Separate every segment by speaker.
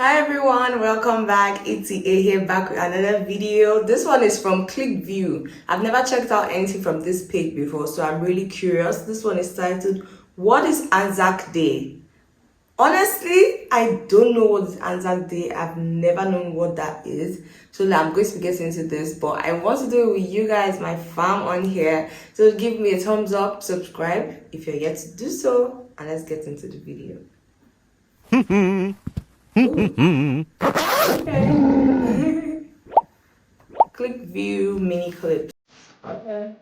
Speaker 1: Hi everyone, welcome back. It's A here back with another video. This one is from ClickView. I've never checked out anything from this page before, so I'm really curious. This one is titled, What is ANZAC Day? Honestly, I don't know what is ANZAC Day. I've never known what that is. So I'm going to be getting into this, but I want to do it with you guys, my fam on here. So give me a thumbs up, subscribe if you're yet to do so, and let's get into the video. Okay. Click view mini clips. Okay.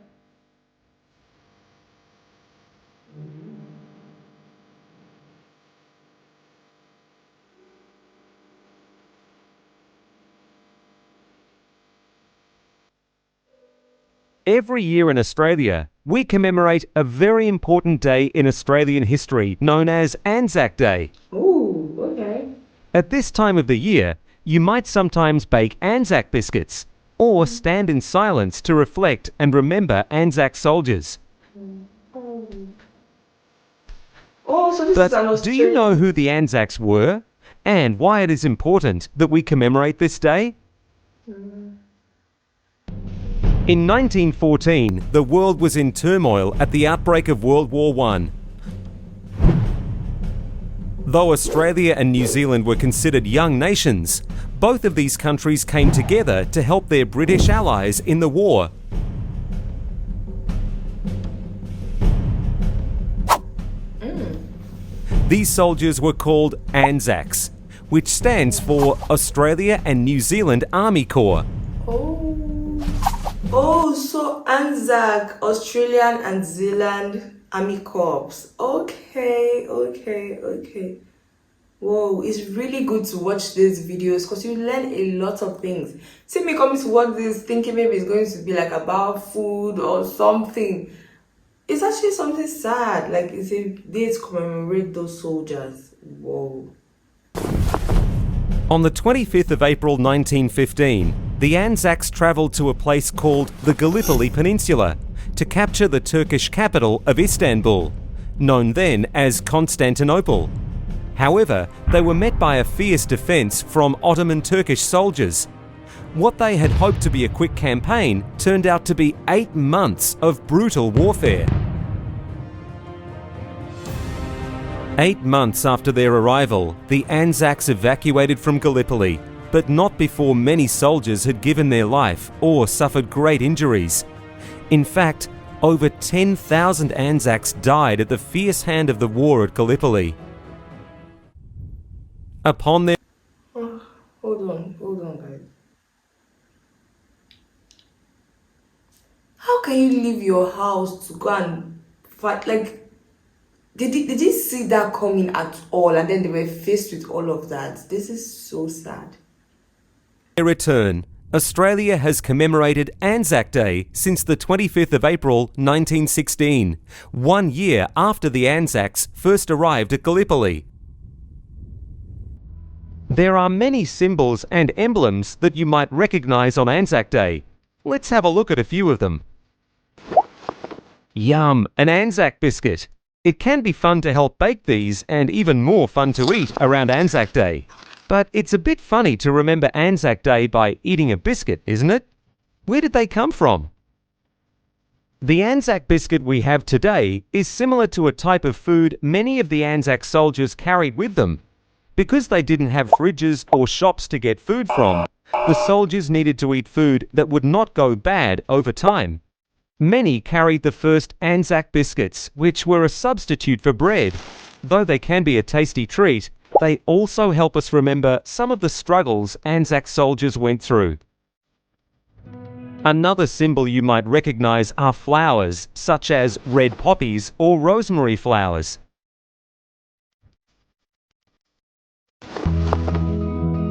Speaker 2: Every year in Australia, we commemorate a very important day in Australian history known as ANZAC Day.
Speaker 1: Ooh, okay.
Speaker 2: At this time of the year, you might sometimes bake ANZAC biscuits or stand in silence to reflect and remember ANZAC soldiers.
Speaker 1: Oh, so this is an
Speaker 2: But do you
Speaker 1: Australian.
Speaker 2: know who the ANZACs were and why it is important that we commemorate this day? In 1914, the world was in turmoil at the outbreak of World War I. Though Australia and New Zealand were considered young nations, both of these countries came together to help their British allies in the war. These soldiers were called ANZACs, which stands for Australia and New Zealand Army Corps.
Speaker 1: Oh, so ANZAC, Australian and Zealand Army Corps. Okay. Whoa, it's really good to watch these videos because you learn a lot of things. See me coming to watch this thinking maybe it's going to be like about food or something. It's actually something sad. Like it's a day to commemorate those soldiers. Whoa.
Speaker 2: On the 25th of April 1915, the ANZACs travelled to a place called the Gallipoli Peninsula to capture the Turkish capital of Istanbul, known then as Constantinople. However, they were met by a fierce defence from Ottoman Turkish soldiers. What they had hoped to be a quick campaign turned out to be 8 months of brutal warfare. 8 months after their arrival, the ANZACs evacuated from Gallipoli, but not before many soldiers had given their life or suffered great injuries. In fact, over 10,000 ANZACs died at the fierce hand of the war at Gallipoli. Upon their
Speaker 1: Hold on, guys. How can you leave your house to go and fight? Like, did you see that coming at all? And then they were faced with all of that. This is so sad.
Speaker 2: return, Australia has commemorated ANZAC Day since the 25th of April 1916, 1 year after the ANZACs first arrived at Gallipoli. There are many symbols and emblems that you might recognise on ANZAC Day. Let's have a look at a few of them. Yum, an ANZAC biscuit. It can be fun to help bake these and even more fun to eat around ANZAC Day. But it's a bit funny to remember ANZAC Day by eating a biscuit, isn't it? Where did they come from? The ANZAC biscuit we have today is similar to a type of food many of the ANZAC soldiers carried with them. Because they didn't have fridges or shops to get food from, the soldiers needed to eat food that would not go bad over time. Many carried the first ANZAC biscuits, which were a substitute for bread. Though they can be a tasty treat, they also help us remember some of the struggles ANZAC soldiers went through. Another symbol you might recognize are flowers, such as red poppies or rosemary flowers.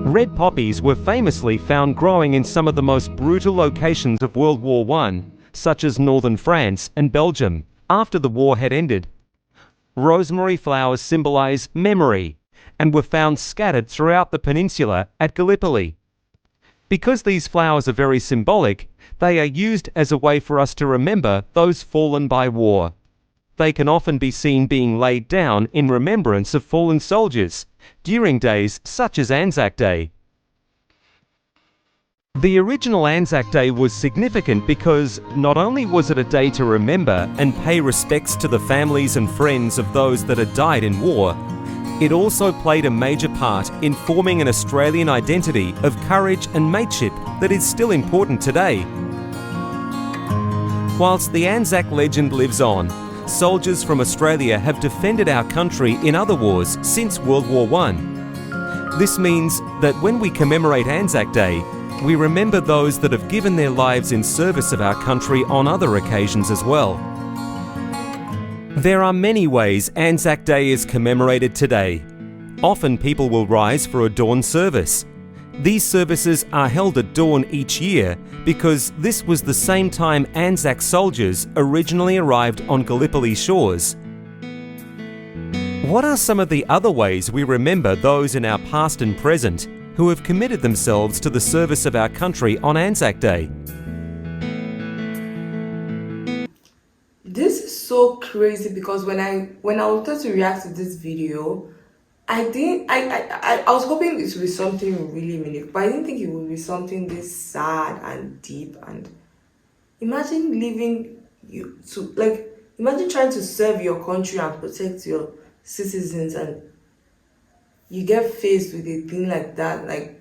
Speaker 2: Red poppies were famously found growing in some of the most brutal locations of World War I, such as northern France and Belgium, after the war had ended. Rosemary flowers symbolize memory and were found scattered throughout the peninsula at Gallipoli. Because these flowers are very symbolic, they are used as a way for us to remember those fallen by war. They can often be seen being laid down in remembrance of fallen soldiers during days such as ANZAC Day. The original ANZAC Day was significant because not only was it a day to remember and pay respects to the families and friends of those that had died in war, it also played a major part in forming an Australian identity of courage and mateship that is still important today. Whilst the ANZAC legend lives on, soldiers from Australia have defended our country in other wars since World War I. This means that when we commemorate ANZAC Day, we remember those that have given their lives in service of our country on other occasions as well. There are many ways ANZAC Day is commemorated today. Often people will rise for a dawn service. These services are held at dawn each year because this was the same time ANZAC soldiers originally arrived on Gallipoli shores. What are some of the other ways we remember those in our past and present who have committed themselves to the service of our country on ANZAC Day?
Speaker 1: This is so crazy because when I wanted to react to this video, I was hoping it would be something really meaningful, but I didn't think it would be something this sad and deep. And imagine imagine trying to serve your country and protect your citizens, and you get faced with a thing like that. Like,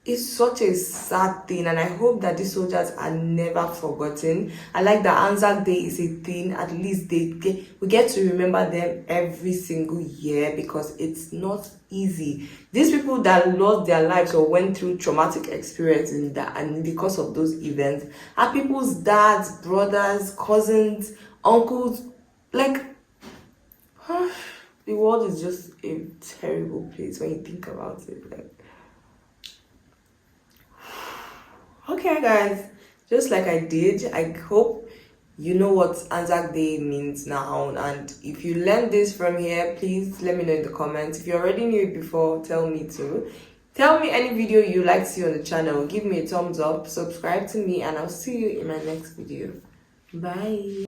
Speaker 1: it's such a sad thing, and I hope that these soldiers are never forgotten. I like that ANZAC Day is a thing. At least we get to remember them every single year because it's not easy. These people that lost their lives or went through traumatic experience and because of those events are people's dads, brothers, cousins, uncles. Like, the world is just a terrible place when you think about it. Like, okay guys, just like I did, I hope you know what ANZAC Day means now, and if you learned this from here, please let me know in the comments. If you already knew it before, tell me too. Tell me any video you like to see on the channel, give me a thumbs up, subscribe to me, and I'll see you in my next video. Bye.